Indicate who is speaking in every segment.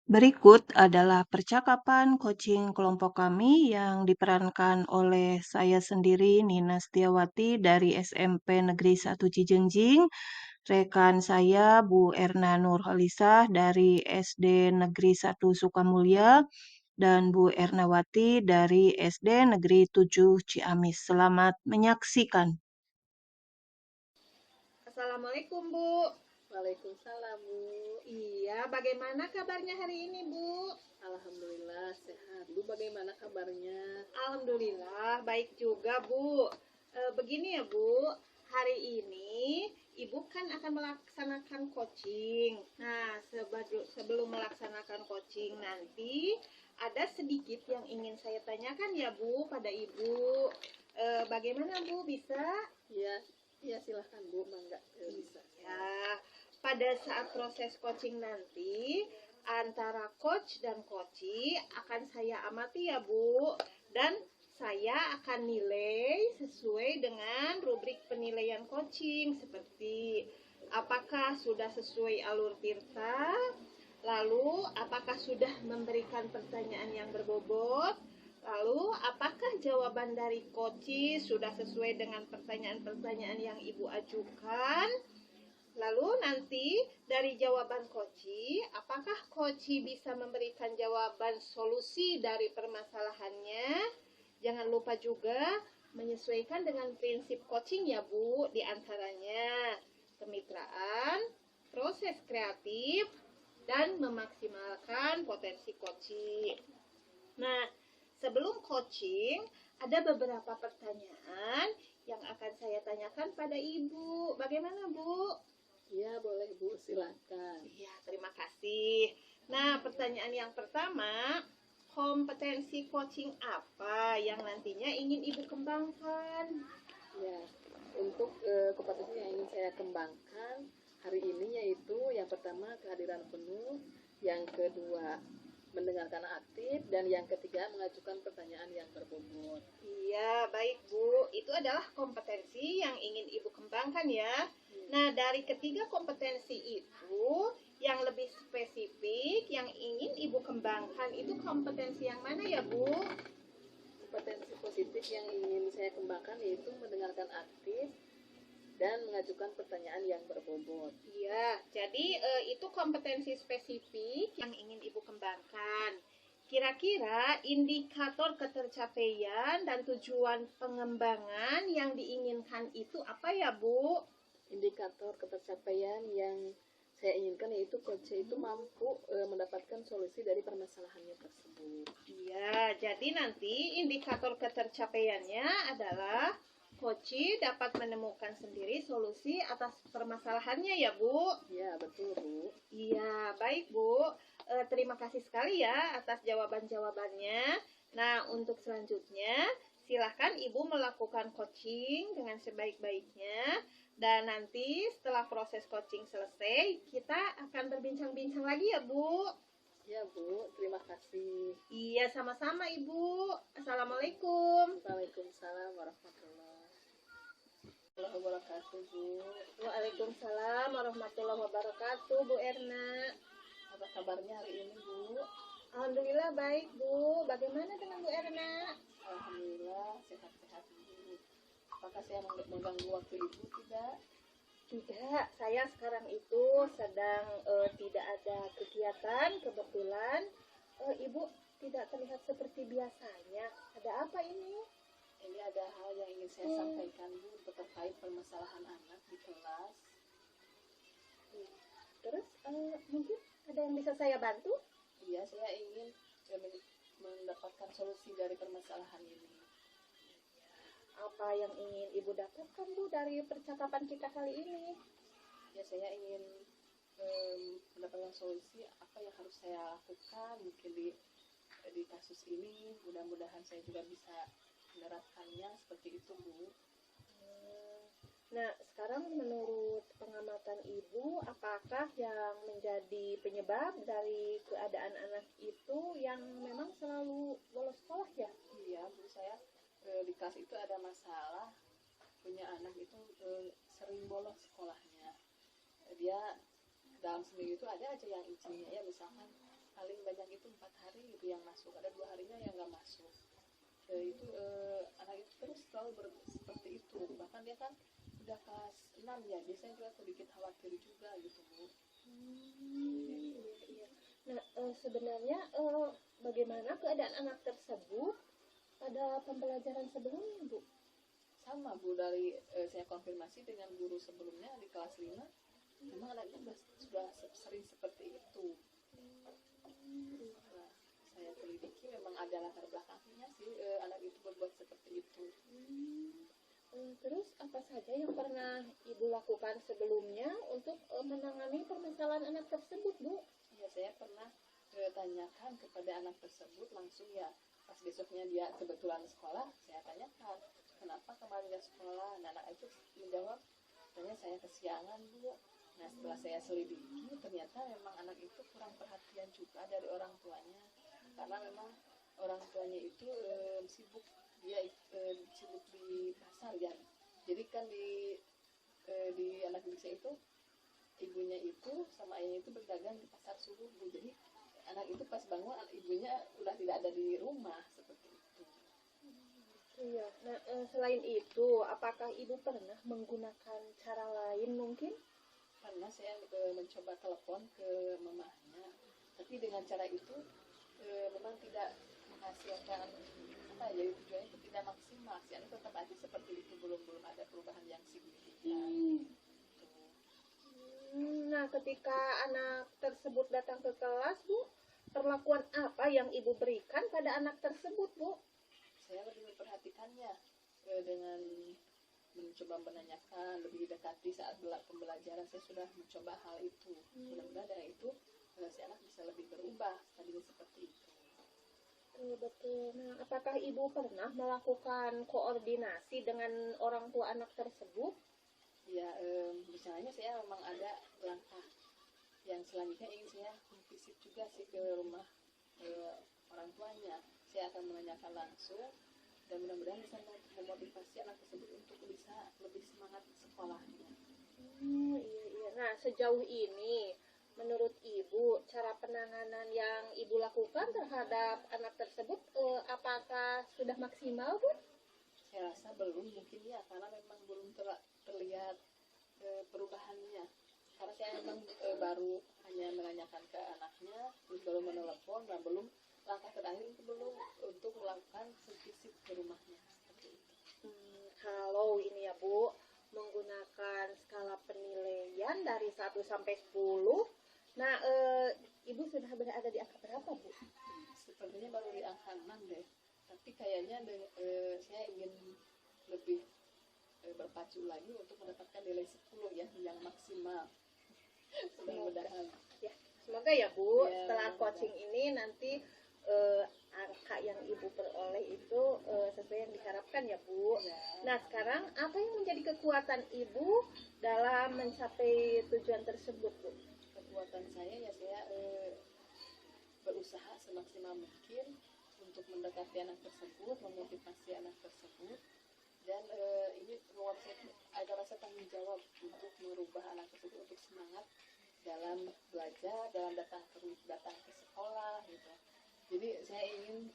Speaker 1: Berikut adalah percakapan coaching kelompok kami yang diperankan oleh saya sendiri, Nina Setiawati dari SMP Negeri 1 Cijengjing, rekan saya Bu Erna Nurholisah dari SD Negeri 1 Sukamulya, dan Bu Ernawati dari SD Negeri 7 Ciamis. Selamat menyaksikan.
Speaker 2: Assalamualaikum Bu.
Speaker 3: Waalaikumsalam Bu.
Speaker 2: Iya, bagaimana kabarnya hari ini Bu?
Speaker 3: Alhamdulillah sehat. Bu bagaimana kabarnya?
Speaker 2: Alhamdulillah baik juga Bu. Begini ya Bu, hari ini Ibu kan akan melaksanakan coaching. Nah, sebelum melaksanakan coaching nanti ada sedikit yang ingin saya tanyakan ya Bu pada Ibu. Bagaimana Bu, bisa?
Speaker 3: Ya silahkan Bu, mangga bisa.
Speaker 2: Ya, pada saat proses coaching nanti antara coach dan coachee akan saya amati ya Bu, dan saya akan nilai sesuai dengan rubrik penilaian coaching seperti apakah sudah sesuai alur Tirta, lalu apakah sudah memberikan pertanyaan yang berbobot, lalu apakah jawaban dari coachee sudah sesuai dengan pertanyaan-pertanyaan yang Ibu ajukan. Lalu nanti dari jawaban coachee, apakah coachee bisa memberikan jawaban solusi dari permasalahannya? Jangan lupa juga menyesuaikan dengan prinsip coaching ya Bu, di antaranya kemitraan, proses kreatif, dan memaksimalkan potensi coaching. Nah, sebelum coaching, ada beberapa pertanyaan yang akan saya tanyakan pada Ibu. Bagaimana Bu?
Speaker 3: Ya boleh Bu, silakan.
Speaker 2: Ya, terima kasih. Nah, pertanyaan yang pertama, kompetensi coaching apa yang nantinya ingin Ibu kembangkan?
Speaker 3: Ya, untuk kompetensi yang ingin saya kembangkan hari ini yaitu yang pertama kehadiran penuh, yang kedua mendengarkan aktif, dan yang ketiga mengajukan pertanyaan yang berbobot.
Speaker 2: Iya, baik Bu. Itu adalah kompetensi yang ingin Ibu kembangkan ya. Nah, dari ketiga kompetensi itu, yang lebih spesifik, yang ingin Ibu kembangkan itu kompetensi yang mana ya Bu?
Speaker 3: Kompetensi positif yang ingin saya kembangkan yaitu mendengarkan aktif dan mengajukan pertanyaan yang berbobot.
Speaker 2: Iya, jadi itu kompetensi spesifik yang ingin Ibu kembangkan. Kira-kira indikator ketercapaian dan tujuan pengembangan yang diinginkan itu apa ya Bu?
Speaker 3: Indikator ketercapaian yang saya inginkan yaitu coach itu mampu mendapatkan solusi dari permasalahannya tersebut.
Speaker 2: Iya, jadi nanti indikator ketercapaiannya adalah coach dapat menemukan sendiri solusi atas permasalahannya ya Bu?
Speaker 3: Ya, betul Bu.
Speaker 2: Iya, baik Bu. Terima kasih sekali ya atas jawaban-jawabannya. Nah, untuk selanjutnya, silahkan Ibu melakukan coaching dengan sebaik-baiknya. Dan nanti setelah proses coaching selesai, kita akan berbincang-bincang lagi ya Bu.
Speaker 3: Ya Bu, terima kasih.
Speaker 2: Iya, sama-sama Ibu. Assalamualaikum.
Speaker 3: Waalaikumsalam warahmatullahi wabarakatuh Bu.
Speaker 2: Waalaikumsalam warahmatullahi wabarakatuh Bu Erna.
Speaker 3: Apa kabarnya hari ini Bu?
Speaker 2: Alhamdulillah baik Bu. Bagaimana dengan Bu Erna?
Speaker 3: Alhamdulillah sehat-sehat Bu. Apakah saya mengganggu waktu Ibu?
Speaker 2: Tidak, saya sekarang itu sedang tidak ada kegiatan. Kebetulan Ibu tidak terlihat seperti biasanya. Ada apa ini?
Speaker 3: Ini ada hal yang ingin saya sampaikan Bu terkait permasalahan anak di kelas.
Speaker 2: Terus mungkin ada yang bisa saya bantu?
Speaker 3: Iya, saya ingin mendapatkan solusi dari permasalahan ini.
Speaker 2: Apa yang ingin Ibu dapatkan Bu dari percakapan kita kali ini?
Speaker 3: Ya, saya ingin mendapatkan solusi apa yang harus saya lakukan mungkin di kasus ini. Mudah-mudahan saya juga bisa menerapkannya seperti itu Bu.
Speaker 2: Nah, sekarang menurut pengamatan Ibu, apakah yang menjadi penyebab dari keadaan anak itu yang memang selalu bolos sekolah ya?
Speaker 3: Iya Bu, saya di kelas itu ada masalah, punya anak itu sering bolos sekolahnya. Dia dalam seminggu itu ada aja yang izinnya ya, misalkan paling banyak itu 4 hari gitu yang masuk, ada 2 harinya yang nggak masuk. Itu anak itu terus selalu seperti itu, bahkan dia kan udah kelas 6 ya, biasanya juga sedikit khawatir juga gitu Bu.
Speaker 2: Iya, iya. Nah, sebenarnya bagaimana keadaan anak tersebut pada pembelajaran sebelumnya, Bu?
Speaker 3: Sama Bu, dari saya konfirmasi dengan guru sebelumnya di kelas 5, memang anaknya sudah sering seperti itu. Setelah saya telidiki memang ada latar belakangnya sih, anak itu berbuat seperti itu.
Speaker 2: Terus apa saja yang pernah Ibu lakukan sebelumnya untuk menangani permasalahan anak tersebut, Bu?
Speaker 3: Ya, saya pernah tanyakan kepada anak tersebut langsung ya, pas besoknya dia kebetulan sekolah, saya tanyakan kenapa kemarin dia sekolah. Nah, anak itu menjawab, katanya saya kesiangan Bu. Nah, setelah saya selidiki, ternyata memang anak itu kurang perhatian juga dari orang tuanya, karena memang orang tuanya itu sibuk, dia sibuk di pasar ya. Jadi kan di anak Indonesia itu ibunya itu sama ayahnya itu berdagang di pasar subuh Bu. Jadi anak itu pas bangun ibunya udah tidak ada di rumah seperti itu.
Speaker 2: Iya. Nah, selain itu, apakah Ibu pernah menggunakan cara lain mungkin?
Speaker 3: Karena saya mencoba telepon ke mamahnya, tapi dengan cara itu memang tidak menghasilkan apa ya, jadi tujuannya itu tidak maksimal. Si anak tetap aja seperti itu, belum ada perubahan yang signifikan.
Speaker 2: Nah, ketika anak tersebut datang ke kelas, Bu, perlakuan apa yang Ibu berikan pada anak tersebut, Bu?
Speaker 3: Saya lebih memperhatikannya dengan mencoba menanyakan, lebih dekati saat pembelajaran. Saya sudah mencoba hal itu. Mudah-mudahan dari itu si anak bisa lebih berubah tadinya seperti itu.
Speaker 2: Betul. Nah, apakah Ibu pernah melakukan koordinasi dengan orang tua anak tersebut?
Speaker 3: Ya, misalnya saya memang ada langkah yang selanjutnya ingin saya visit juga sih ke rumah orang tuanya. Saya akan menanyakan langsung dan mudah-mudahan bisa memotivasi anak tersebut untuk bisa lebih semangat sekolahnya.
Speaker 2: Iya, iya. Nah, sejauh ini, menurut Ibu, cara penanganan yang Ibu lakukan terhadap anak tersebut, apakah sudah maksimal, Bu?
Speaker 3: Saya rasa belum mungkin ya, karena memang belum terlihat perubahannya. Karena saya memang baru hanya menanyakan ke anaknya, terus baru menelepon, dan belum langkah terakhir itu belum untuk melakukan visit ke rumahnya seperti itu.
Speaker 2: Kalau ini ya Bu, menggunakan skala penilaian dari 1 sampai 10. Nah, Ibu sudah berada di angka berapa, Bu?
Speaker 3: Sepertinya baru di angka 6 deh. Tapi kayaknya saya ingin lebih berpacu lagi untuk mendapatkan nilai 10 ya, yang maksimal. Mudah-mudahan.
Speaker 2: Ya, semoga ya Bu,
Speaker 3: Ya,
Speaker 2: setelah
Speaker 3: mudah-mudahan.
Speaker 2: coaching ini nanti angka yang Ibu peroleh itu sesuai yang diharapkan ya Bu.
Speaker 3: Ya.
Speaker 2: Nah, sekarang apa yang menjadi kekuatan Ibu dalam mencapai tujuan tersebut, Bu?
Speaker 3: Kekuatan saya ya, saya berusaha semaksimal mungkin untuk mendekati anak tersebut, memotivasi anak tersebut, dan ini membuat saya ada rasa tanggung jawab untuk merubah anak tersebut untuk semangat dalam belajar, dalam datang ke sekolah gitu. Jadi saya ingin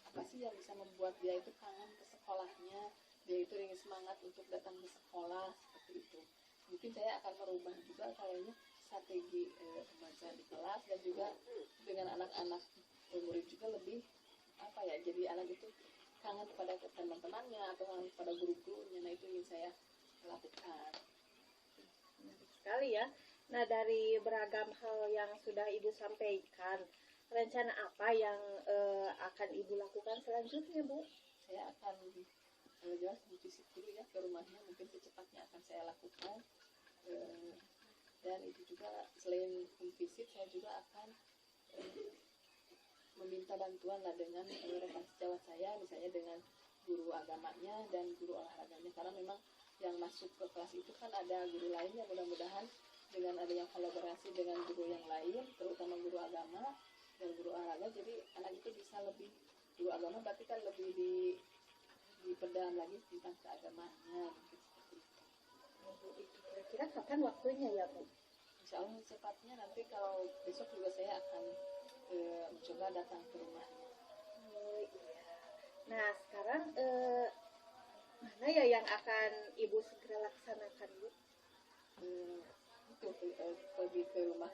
Speaker 3: apa sih yang bisa membuat dia itu kangen ke sekolahnya, dia itu ingin semangat untuk datang ke sekolah seperti itu. Mungkin saya akan merubah juga kayaknya strategi membaca di kelas, dan juga dengan anak-anak murid juga lebih apa ya, jadi anak itu kangen kepada teman-temannya atau kangen kepada guru-gurunya. Nah, itu ingin saya lakukan.
Speaker 2: Menarik sekali ya. Nah, dari beragam hal yang sudah Ibu sampaikan, rencana apa yang akan Ibu lakukan selanjutnya, Bu?
Speaker 3: Saya akan jelas visit dulu ya ke rumahnya, mungkin secepatnya akan saya lakukan. Dan itu juga selain visit, saya juga akan meminta bantuan lah dengan rekan sejawat saya, misalnya dengan guru agamanya dan guru olahraganya, karena memang yang masuk ke kelas itu kan ada guru lain, yang mudah-mudahan dengan adanya kolaborasi dengan guru yang lain, terutama guru agama dan guru olahraga, jadi anak itu bisa lebih, guru agama berarti kan lebih diperdalam lagi tentang keagamaannya gitu, seperti itu.
Speaker 2: Kira-kira kapan waktunya ya, Bu?
Speaker 3: Insya Allah secepatnya, nanti kalau besok juga saya akan mencoba datang ke rumahnya.
Speaker 2: Oh iya. Nah sekarang mana ya yang akan ibu segera laksanakan Bu?
Speaker 3: Itu pergi ke rumah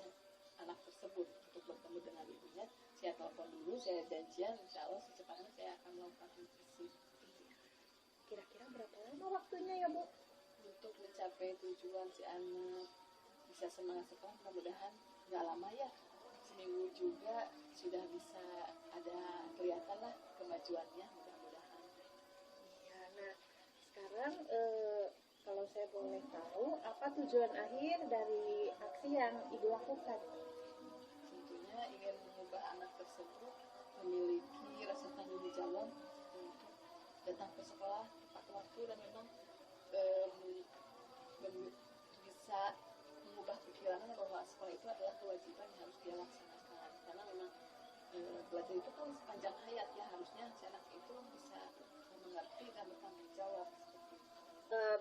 Speaker 3: anak tersebut untuk bertemu dengan ibunya. Saya telepon dulu, saya janjian, insya Allah secepatnya saya akan melakukan interview
Speaker 2: Kira-kira berapa lama waktunya ya Bu?
Speaker 3: untuk mencapai tujuan si anak bisa semangat sekolah. Mudah-mudahan nggak lama ya, seminggu juga sudah bisa ada kelihatan lah kemajuannya, mudah-mudahan.
Speaker 2: Iya. Nah sekarang kalau saya boleh tahu apa tujuan akhir dari aksi yang ibu lakukan?
Speaker 3: Tentunya ingin mengubah anak tersebut memiliki rasa tanggung jawab untuk datang ke sekolah tepat waktu dan memang bisa mengubah pikirannya bahwa sekolah itu adalah kewajiban yang harus dia laksanakan, karena memang belajar itu kan sepanjang hayat ya, harusnya si anak itu bisa mengerti dan bertanggung jawab seperti itu.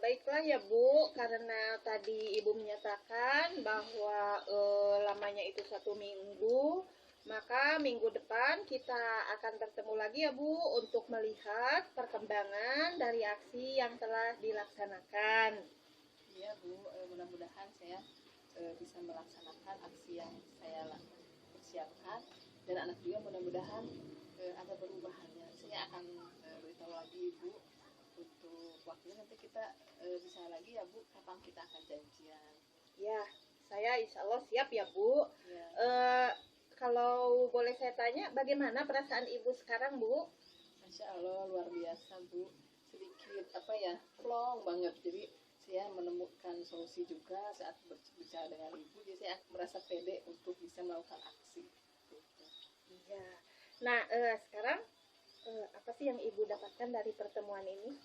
Speaker 2: Baiklah ya Bu, karena tadi Ibu menyatakan bahwa lamanya itu 1 minggu, maka minggu depan kita akan bertemu lagi ya Bu untuk melihat perkembangan dari aksi yang telah dilaksanakan.
Speaker 3: Iya Bu, mudah-mudahan saya bisa melaksanakan aksi yang saya persiapkan, dan anak juga mudah-mudahan ada perubahannya. Saya akan beritahu lagi Ibu untuk waktunya, nanti kita bisa lagi ya Bu, kapan kita akan janjian.
Speaker 2: Ya, saya insya Allah siap ya Bu.
Speaker 3: Ya.
Speaker 2: Kalau boleh saya tanya, bagaimana perasaan Ibu sekarang Bu?
Speaker 3: Masya Allah luar biasa Bu, sedikit plong banget. Jadi saya menemukan solusi juga saat berbicara dengan Ibu, jadi saya merasa pede untuk bisa melakukan aksi.
Speaker 2: Iya. Nah, sekarang apa sih yang Ibu dapatkan dari pertemuan ini?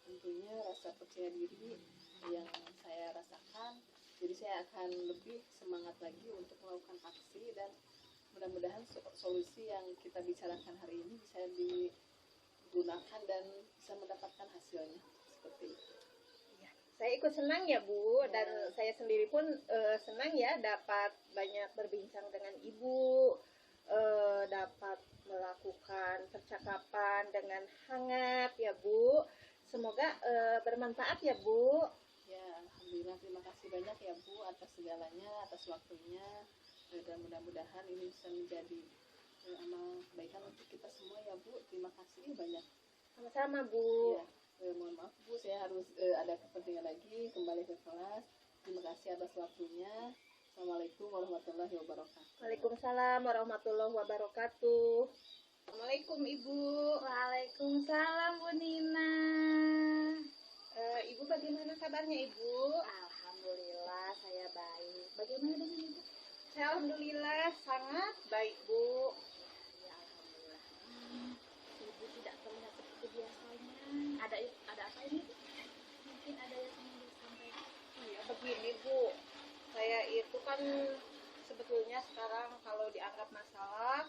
Speaker 3: Tentunya rasa percaya diri yang saya rasakan, jadi saya akan lebih semangat lagi untuk melakukan aksi, dan mudah-mudahan solusi yang kita bicarakan hari ini bisa digunakan dan bisa mendapatkan hasilnya seperti itu.
Speaker 2: Saya ikut senang ya Bu, dan saya sendiri pun senang ya dapat banyak berbincang dengan Ibu, dapat melakukan percakapan dengan hangat ya Bu. Semoga bermanfaat ya Bu.
Speaker 3: Ya, alhamdulillah, terima kasih banyak ya Bu atas segalanya, atas waktunya, dan mudah-mudahan ini bisa menjadi amal kebaikan untuk kita semua ya Bu. Terima kasih banyak.
Speaker 2: Sama-sama Bu.
Speaker 3: Ya, mohon maaf Bu, saya harus ada kepentingan lagi kembali ke kelas. Terima kasih atas waktunya. Assalamualaikum warahmatullahi wabarakatuh.
Speaker 2: Waalaikumsalam warahmatullahi wabarakatuh. Assalamualaikum Ibu.
Speaker 4: Waalaikumsalam Bu Nina.
Speaker 2: Ibu bagaimana kabarnya Ibu?
Speaker 4: Alhamdulillah saya baik. Bagaimana dengan Ibu?
Speaker 2: Saya alhamdulillah sangat baik Bu.
Speaker 4: Ya alhamdulillah. Ibu tidak terlihat seperti biasanya. Ada apa ini? Mungkin ada yang ingin disampaikan.
Speaker 2: Iya begini Bu, saya itu kan sebetulnya sekarang kalau dianggap masalah,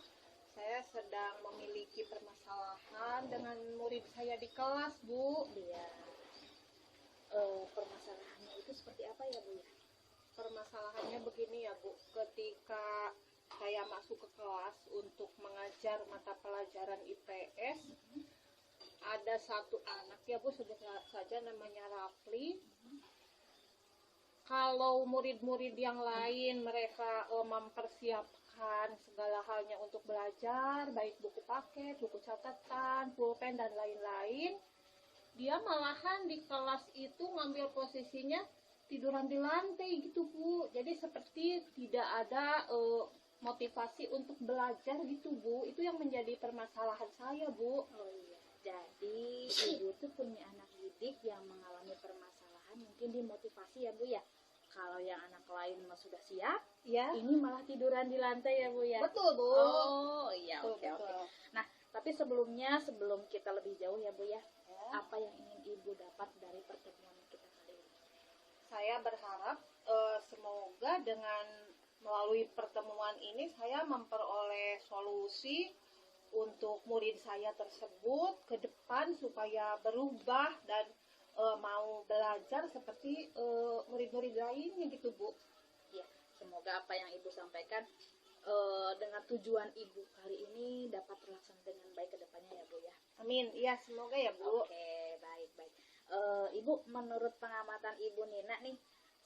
Speaker 2: saya sedang memiliki permasalahan dengan murid saya di kelas Bu.
Speaker 4: Iya. Permasalahannya itu seperti apa ya Bu ya?
Speaker 2: Permasalahannya begini ya Bu, ketika saya masuk ke kelas untuk mengajar mata pelajaran IPS, ada satu anak ya Bu, sebut saja namanya Rafli. Kalau murid-murid yang lain mereka mempersiapkan segala halnya untuk belajar, baik buku paket, buku catatan, pulpen dan lain-lain, dia malahan di kelas itu ngambil posisinya tiduran di lantai gitu Bu. Jadi seperti tidak ada motivasi untuk belajar gitu Bu. Itu yang menjadi permasalahan saya Bu.
Speaker 4: Oh iya. Jadi Ibu tuh punya anak didik yang mengalami permasalahan, mungkin dimotivasi ya Bu ya. Kalau yang anak lain mah sudah siap,
Speaker 2: Ya,
Speaker 4: ini malah tiduran di lantai ya Bu ya.
Speaker 2: betul Bu.
Speaker 4: Oh iya,
Speaker 2: Betul,
Speaker 4: oke oke.
Speaker 2: betul.
Speaker 4: Nah, tapi sebelum kita lebih jauh ya Bu ya, apa yang ingin Ibu dapat dari pertemuan kita kali ini?
Speaker 2: Saya berharap semoga dengan melalui pertemuan ini saya memperoleh solusi untuk murid saya tersebut ke depan supaya berubah dan mau belajar seperti murid-murid lainnya gitu Bu.
Speaker 4: Ya, semoga apa yang Ibu sampaikan dengan tujuan Ibu kali ini dapat terlaksana dengan baik ke depannya ya Bu ya.
Speaker 2: Amin. Iya, semoga ya Bu.
Speaker 4: Oke, baik. Ibu, menurut pengamatan Ibu Nina nih,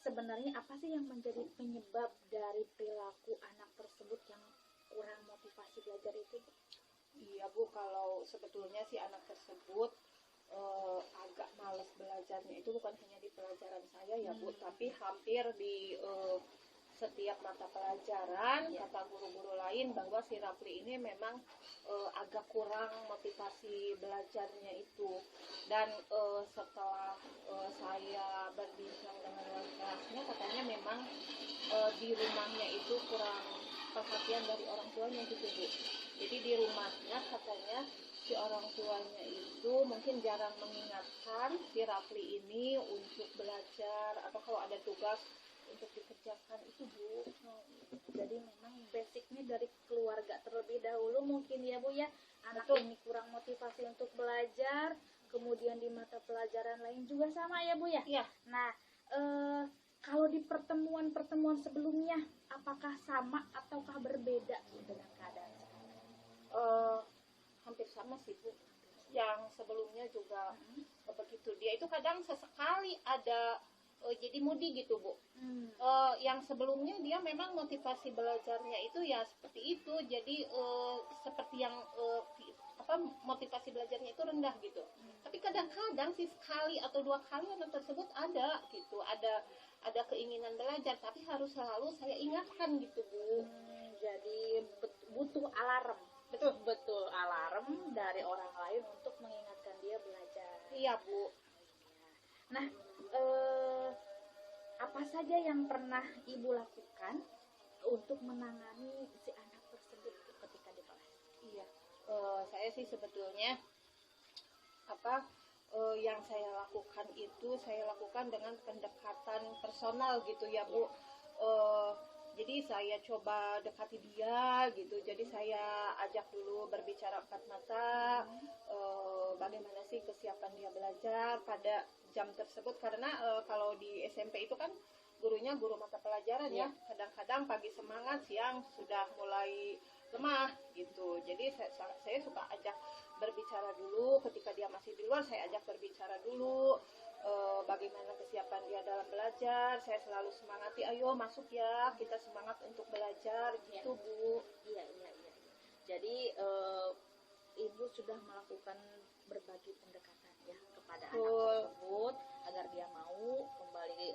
Speaker 4: sebenarnya apa sih yang menjadi penyebab dari perilaku anak tersebut yang kurang motivasi belajar itu, Bu?
Speaker 2: Iya Bu, kalau sebetulnya si anak tersebut agak males belajarnya itu bukan hanya di pelajaran saya ya Bu, tapi hampir di setiap mata pelajaran. Kata guru-guru lain bahwa si Rafli ini memang agak kurang motivasi belajarnya itu. Dan setelah saya berbincang dengan wali kelasnya, katanya memang di rumahnya itu kurang perhatian dari orang tuanya gitu Bu. Jadi di rumahnya katanya si orang tuanya itu mungkin jarang mengingatkan si Rafli ini untuk belajar atau kalau ada tugas untuk dikerjakan itu Bu.
Speaker 4: Jadi memang basicnya dari keluarga terlebih dahulu mungkin ya Bu ya, anak
Speaker 2: Betul.
Speaker 4: ini kurang motivasi untuk belajar, kemudian di mata pelajaran lain juga sama ya Bu ya.
Speaker 2: Iya.
Speaker 4: Nah, kalau di pertemuan sebelumnya apakah sama ataukah berbeda dengan keadaan sekarang?
Speaker 2: Hampir sama sih Bu. Yang sebelumnya juga begitu. Dia itu kadang sesekali ada jadi mudi gitu Bu. Yang sebelumnya dia memang motivasi belajarnya itu ya seperti itu. Jadi seperti yang motivasi belajarnya itu rendah gitu. Tapi kadang-kadang sih sekali atau dua kali anak tersebut ada gitu. Ada keinginan belajar, tapi harus selalu saya ingatkan gitu Bu.
Speaker 4: Jadi butuh alarm. Betul alarm dari orang lain untuk mengingatkan dia belajar.
Speaker 2: Iya Bu.
Speaker 4: Nah, apa saja yang pernah Ibu lakukan untuk menangani si anak tersebut ketika di kelas?
Speaker 2: Iya. Saya sih sebetulnya yang saya lakukan itu saya lakukan dengan pendekatan personal gitu ya Bu. Jadi saya coba dekati dia gitu. Jadi saya ajak dulu berbicara empat mata. Bagaimana sih kesiapan dia belajar pada jam tersebut. Karena kalau di SMP itu kan gurunya guru mata pelajaran ya. Kadang-kadang pagi semangat, siang sudah mulai lemah gitu. Jadi saya suka ajak berbicara dulu. Ketika dia masih di luar, saya ajak berbicara dulu. Bagaimana kesiapan dia dalam belajar. Saya selalu semangati, ayo masuk ya, kita semangat untuk belajar gitu Bu.
Speaker 4: Iya. Jadi Ibu sudah melakukan berbagai pendekatan ya kepada anak tersebut agar dia mau kembali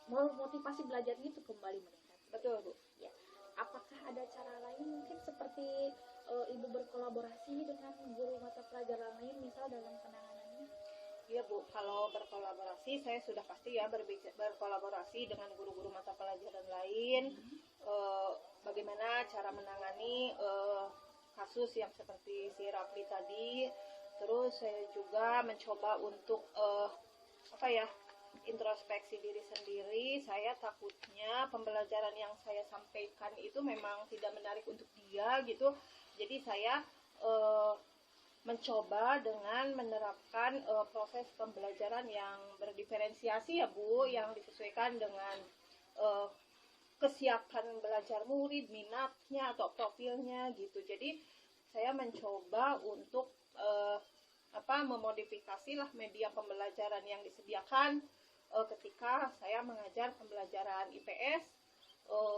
Speaker 4: motivasi belajarnya itu kembali meningkat.
Speaker 2: Betul Bu.
Speaker 4: Ya. Apakah ada cara lain mungkin seperti Ibu berkolaborasi dengan guru mata pelajaran lain misal dalam penanganannya?
Speaker 2: Iya Bu, kalau berkolaborasi saya sudah pasti ya berkolaborasi dengan guru-guru mata pelajaran lain. Bagaimana cara menangani kasus yang seperti si Rafli tadi. Terus saya juga mencoba untuk introspeksi diri sendiri. Saya takutnya pembelajaran yang saya sampaikan itu memang tidak menarik untuk dia gitu. Jadi saya mencoba dengan menerapkan proses pembelajaran yang berdiferensiasi ya Bu, yang disesuaikan dengan kesiapan belajar murid, minatnya atau profilnya gitu. Jadi saya mencoba untuk memodifikasi lah media pembelajaran yang disediakan ketika saya mengajar pembelajaran IPS.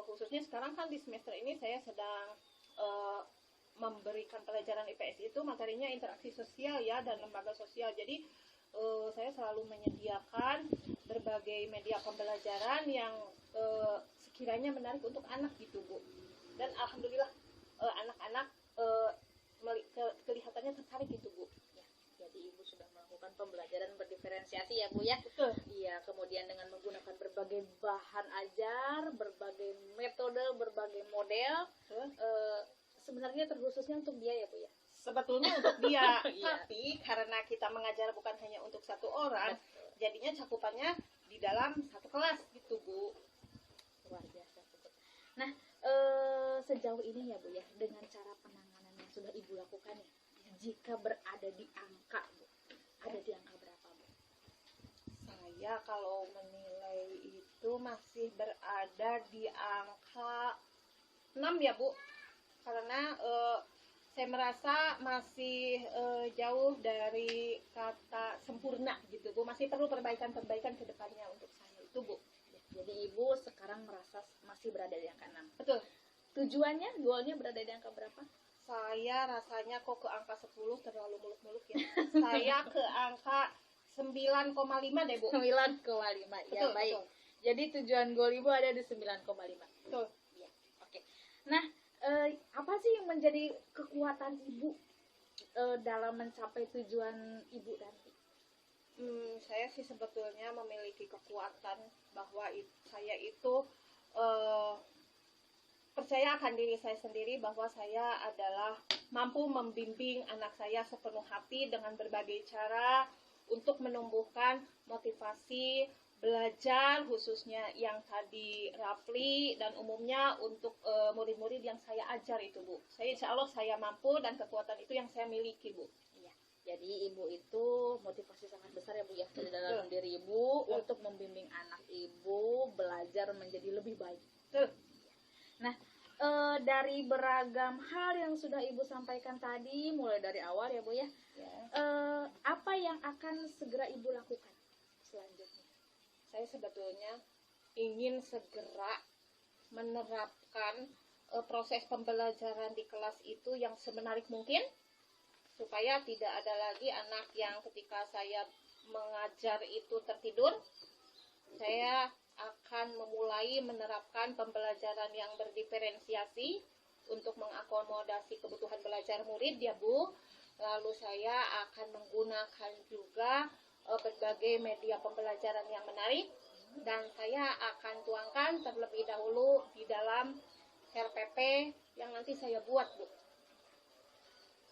Speaker 2: Khususnya sekarang kan di semester ini saya sedang memberikan pelajaran IPS itu materinya interaksi sosial ya dan lembaga sosial. Jadi saya selalu menyediakan berbagai media pembelajaran yang sekiranya menarik untuk anak gitu Bu. Dan alhamdulillah anak-anak kelihatannya tertarik gitu Bu.
Speaker 4: Ya, jadi Ibu sudah melakukan pembelajaran berdiferensiasi ya Bu ya.
Speaker 2: Betul.
Speaker 4: Iya, kemudian dengan menggunakan berbagai bahan ajar, berbagai metode, berbagai model. Sebenarnya terkhususnya untuk dia ya Bu ya.
Speaker 2: Sebetulnya untuk dia, tapi karena kita mengajar bukan hanya untuk satu orang, jadinya cakupannya di dalam satu kelas gitu Bu.
Speaker 4: Luar biasa. Nah, sejauh ini ya Bu ya, dengan cara penanganan yang sudah Ibu lakukan ya, jika berada di angka Bu, ada di angka berapa Bu?
Speaker 2: Saya kalau menilai itu masih berada di angka 6 ya Bu, karena saya merasa masih jauh dari kata sempurna gitu Bu, masih perlu perbaikan-perbaikan ke depannya untuk saya itu Bu.
Speaker 4: Jadi ibu sekarang merasa masih berada di angka 6.
Speaker 2: Betul.
Speaker 4: Tujuannya, goalnya berada di angka berapa?
Speaker 2: Saya rasanya kok ke angka 10 terlalu muluk-muluk ya. Saya ke angka 9,5 deh Bu.
Speaker 4: 9,5. Ya
Speaker 2: Betul,
Speaker 4: baik.
Speaker 2: betul.
Speaker 4: Jadi tujuan goal ibu ada di 9,5.
Speaker 2: Betul.
Speaker 4: Ya, oke. Nah, apa sih yang menjadi kekuatan ibu dalam mencapai tujuan ibu nanti?
Speaker 2: Saya sih sebetulnya memiliki kekuatan bahwa saya itu percaya akan diri saya sendiri bahwa saya adalah mampu membimbing anak saya sepenuh hati dengan berbagai cara untuk menumbuhkan motivasi belajar, khususnya yang tadi Rafli dan umumnya untuk murid-murid yang saya ajar itu Bu. Saya insya Allah saya mampu dan kekuatan itu yang saya miliki Bu.
Speaker 4: Iya. Jadi ibu itu motivasi sangat besar ya Bu ya dari dalam diri ibu untuk membimbing anak ibu belajar menjadi lebih baik.
Speaker 2: Betul.
Speaker 4: Nah, dari beragam hal yang sudah ibu sampaikan tadi, mulai dari awal ya Bu ya, apa yang akan segera ibu lakukan selanjutnya?
Speaker 2: Saya sebetulnya ingin segera menerapkan proses pembelajaran di kelas itu yang semenarik mungkin, supaya tidak ada lagi anak yang ketika saya mengajar itu tertidur. Saya akan memulai menerapkan pembelajaran yang berdiferensiasi untuk mengakomodasi kebutuhan belajar murid ya Bu. Lalu saya akan menggunakan juga berbagai media pembelajaran yang menarik, dan saya akan tuangkan terlebih dahulu di dalam RPP yang nanti saya buat Bu.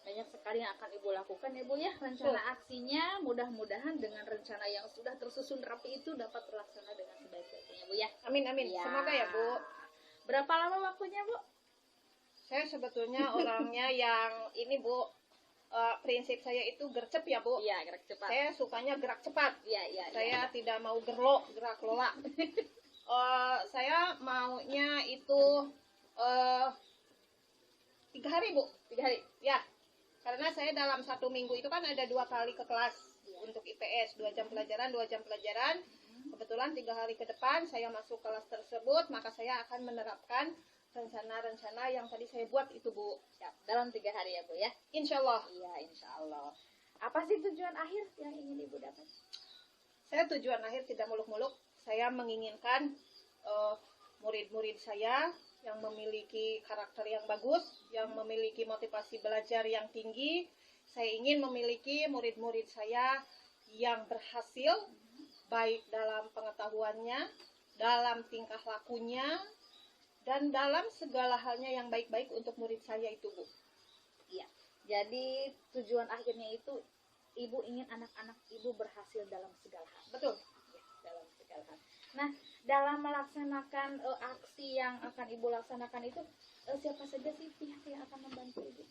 Speaker 4: Banyak sekali yang akan ibu lakukan ya Bu ya, rencana aksinya mudah-mudahan dengan rencana yang sudah tersusun rapi itu dapat terlaksana dengan sebaik-baiknya Bu ya.
Speaker 2: Amin amin.
Speaker 4: Ya.
Speaker 2: Semoga ya Bu.
Speaker 4: Berapa lama waktunya Bu?
Speaker 2: Saya sebetulnya orangnya yang ini Bu, prinsip saya itu gercep ya Bu.
Speaker 4: Iya, gerak cepat.
Speaker 2: Saya sukanya gerak cepat.
Speaker 4: Iya.
Speaker 2: Saya tidak mau gerak lola. Saya maunya itu 3 hari Bu.
Speaker 4: 3 hari.
Speaker 2: Ya, karena saya dalam 1 minggu itu kan ada 2 kali ke kelas untuk IPS, 2 jam pelajaran, 2 jam pelajaran. Kebetulan 3 hari ke depan saya masuk kelas tersebut, maka saya akan menerapkan rencana-rencana yang tadi saya buat itu Bu.
Speaker 4: Siap. Dalam 3 hari ya Bu ya.
Speaker 2: Insya Allah.
Speaker 4: Iya, insya Allah. Apa sih tujuan akhir yang ingin ibu dapat?
Speaker 2: Saya tujuan akhir tidak muluk-muluk. Saya menginginkan murid-murid saya yang memiliki karakter yang bagus, yang memiliki motivasi belajar yang tinggi. Saya ingin memiliki murid-murid saya yang berhasil, baik dalam pengetahuannya, dalam tingkah lakunya, dan dalam segala halnya yang baik-baik untuk murid saya itu Bu.
Speaker 4: Iya. Jadi tujuan akhirnya itu ibu ingin anak-anak ibu berhasil dalam segala hal.
Speaker 2: Betul.
Speaker 4: Ya, dalam segala hal. Nah, dalam melaksanakan aksi yang akan ibu laksanakan itu siapa saja sih pihak yang akan membantu ibu?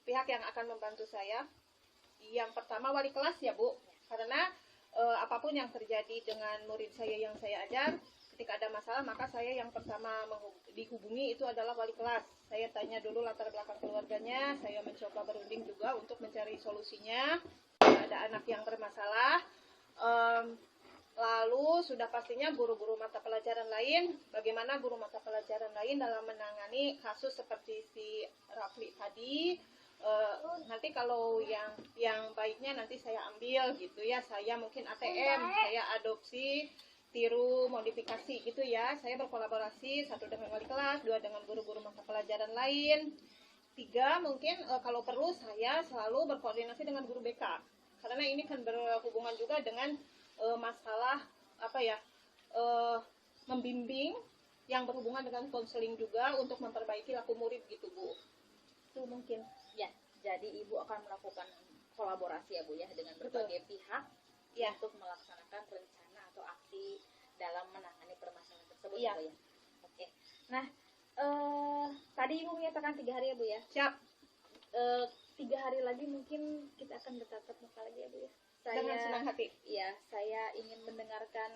Speaker 2: Pihak yang akan membantu saya, yang pertama wali kelas ya Bu, karena apapun yang terjadi dengan murid saya yang saya ajar, ketika ada masalah maka saya yang pertama dihubungi itu adalah wali kelas. Saya tanya dulu latar belakang keluarganya, saya mencoba berunding juga untuk mencari solusinya. Ada anak yang bermasalah, lalu sudah pastinya guru-guru mata pelajaran lain, bagaimana guru mata pelajaran lain dalam menangani kasus seperti si Rafli tadi. Nanti kalau yang baiknya nanti saya ambil gitu ya, saya mungkin ATM, saya adopsi, tiru, modifikasi gitu ya. Saya berkolaborasi, 1 dengan wali kelas, 2 dengan guru-guru mata pelajaran lain, 3 mungkin kalau perlu saya selalu berkoordinasi dengan guru BK, karena ini kan berhubungan juga dengan masalah apa ya, membimbing yang berhubungan dengan konseling juga untuk memperbaiki laku murid gitu Bu. Itu mungkin.
Speaker 4: Ya, jadi ibu akan melakukan kolaborasi ya Bu ya dengan berbagai pihak
Speaker 2: Ya.
Speaker 4: untuk melaksanakan rencana atau aksi dalam menangani permasalahan tersebut
Speaker 2: Iya.
Speaker 4: Bu ya. Oke. Nah, tadi ibu menyatakan 3 hari ya Bu ya.
Speaker 2: Siap.
Speaker 4: 3 hari lagi mungkin kita akan bertatap muka lagi ya Bu ya.
Speaker 2: Dengan senang hati.
Speaker 4: Iya, saya ingin mendengarkan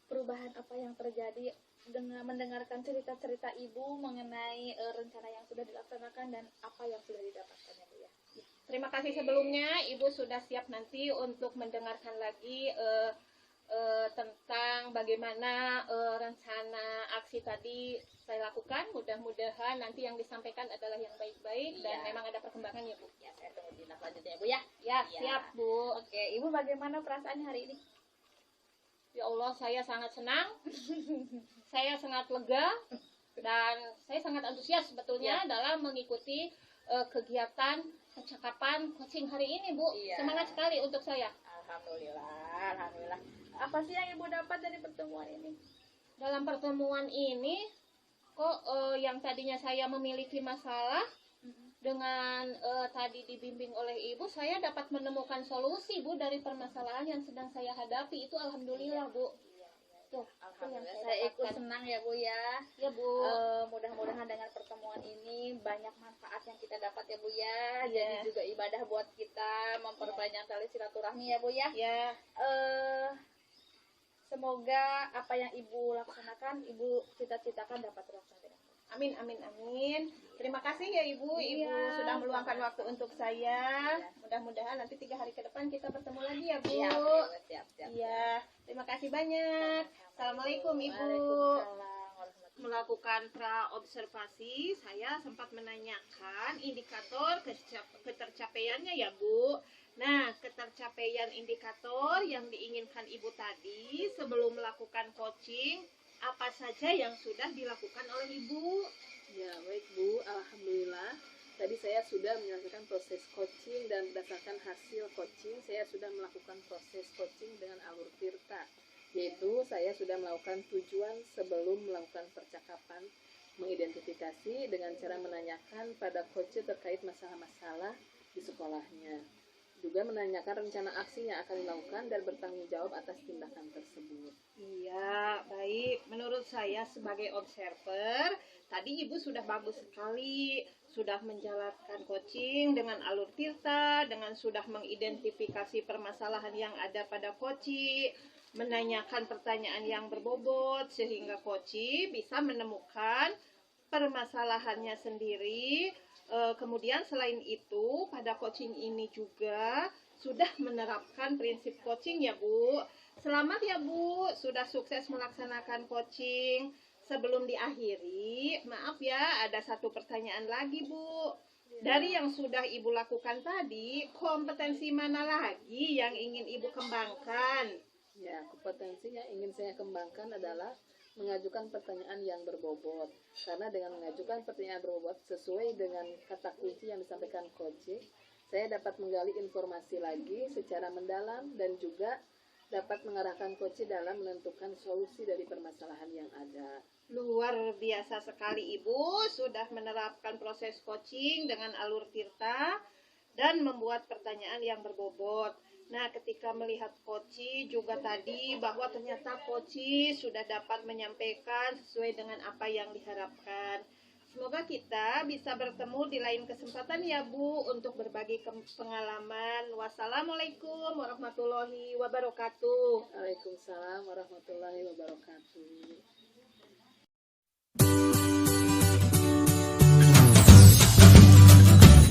Speaker 4: perubahan apa yang terjadi dengan mendengarkan cerita-cerita Ibu mengenai rencana yang sudah dilaksanakan dan apa yang sudah didapatkan ya Bu ya.
Speaker 2: Terima kasih sebelumnya, Ibu sudah siap nanti untuk mendengarkan lagi tentang bagaimana rencana aksi tadi saya lakukan. Mudah-mudahan nanti yang disampaikan adalah yang baik-baik dan
Speaker 4: Iya.
Speaker 2: memang ada perkembangan ya Bu.
Speaker 4: Ya, saya tunggu tindak lanjutnya ya Bu ya.
Speaker 2: Ya,
Speaker 4: Iya.
Speaker 2: siap Bu.
Speaker 4: Oke, Ibu bagaimana perasaannya hari ini?
Speaker 2: Ya Allah, saya sangat senang, saya sangat lega, dan saya sangat antusias sebetulnya dalam mengikuti kegiatan percakapan coaching hari ini, Bu.
Speaker 4: Iya.
Speaker 2: Semangat sekali untuk saya.
Speaker 4: Alhamdulillah, alhamdulillah. Apa sih yang Ibu dapat dari pertemuan ini?
Speaker 2: Dalam pertemuan ini, kok yang tadinya saya memiliki masalah, dengan tadi dibimbing oleh Ibu, saya dapat menemukan solusi, Bu, dari permasalahan yang sedang saya hadapi. Itu alhamdulillah, Bu. Tuh, itu yang
Speaker 4: Alhamdulillah, saya ikut
Speaker 2: dapatkan.
Speaker 4: senang ya Bu ya.
Speaker 2: Ya, Bu.
Speaker 4: Mudah-mudahan dengan pertemuan ini banyak manfaat yang kita dapat ya Bu ya.
Speaker 2: Iya.
Speaker 4: Jadi juga ibadah buat kita, memperbanyak tali silaturahmi ya Bu ya.
Speaker 2: Ya,
Speaker 4: Semoga apa yang Ibu laksanakan, Ibu cita-citakan dapat terlaksana dengan baik.
Speaker 2: amin, amin, amin. Terima kasih ya Ibu. Ibu
Speaker 4: Iya,
Speaker 2: sudah meluangkan
Speaker 4: sama.
Speaker 2: waktu untuk saya.
Speaker 4: Iya.
Speaker 2: Mudah-mudahan nanti 3 hari ke depan kita bertemu lagi ya, Bu.
Speaker 4: Siap, Ibu, siap, siap.
Speaker 2: Iya, terima kasih banyak. Assalamualaikum, Ibu.
Speaker 4: Waalaikumsalam warahmatullahi
Speaker 2: Melakukan pra-observasi, saya sempat menanyakan indikator ketercapaiannya ya Bu. Nah, ketercapaian indikator yang diinginkan Ibu tadi sebelum melakukan coaching, apa saja yang sudah dilakukan oleh Ibu?
Speaker 3: Ya, baik Bu, alhamdulillah. Tadi saya sudah menyelesaikan proses coaching dan berdasarkan hasil coaching, saya sudah melakukan proses coaching dengan alur Tirta. Yaitu saya sudah melakukan tujuan sebelum melakukan percakapan, mengidentifikasi dengan cara menanyakan pada coach terkait masalah-masalah di sekolahnya. Juga menanyakan rencana aksi yang akan dilakukan dan bertanggung jawab atas tindakan tersebut.
Speaker 2: Iya, baik. Menurut saya sebagai observer, tadi Ibu sudah bagus sekali, sudah menjalankan coaching dengan alur Tirta, dengan sudah mengidentifikasi permasalahan yang ada pada coaching, menanyakan pertanyaan yang berbobot, sehingga coaching bisa menemukan permasalahannya sendiri. Kemudian selain itu, pada coaching ini juga sudah menerapkan prinsip coaching ya Bu. Selamat ya Bu, sudah sukses melaksanakan coaching. Sebelum diakhiri, maaf ya, ada satu pertanyaan lagi Bu. Dari yang sudah Ibu lakukan tadi, kompetensi mana lagi yang ingin Ibu kembangkan?
Speaker 3: Ya, kompetensi yang ingin saya kembangkan adalah mengajukan pertanyaan yang berbobot. Karena dengan mengajukan pertanyaan berbobot sesuai dengan kata kunci yang disampaikan coach, saya dapat menggali informasi lagi secara mendalam dan juga dapat mengarahkan coach dalam menentukan solusi dari permasalahan yang ada.
Speaker 2: Luar biasa sekali Ibu, sudah menerapkan proses coaching dengan alur Tirta dan membuat pertanyaan yang berbobot. Nah, ketika melihat Koci juga tadi bahwa ternyata Koci sudah dapat menyampaikan sesuai dengan apa yang diharapkan. Semoga kita bisa bertemu di lain kesempatan ya Bu untuk berbagi pengalaman. Wassalamualaikum warahmatullahi wabarakatuh.
Speaker 3: Waalaikumsalam warahmatullahi wabarakatuh.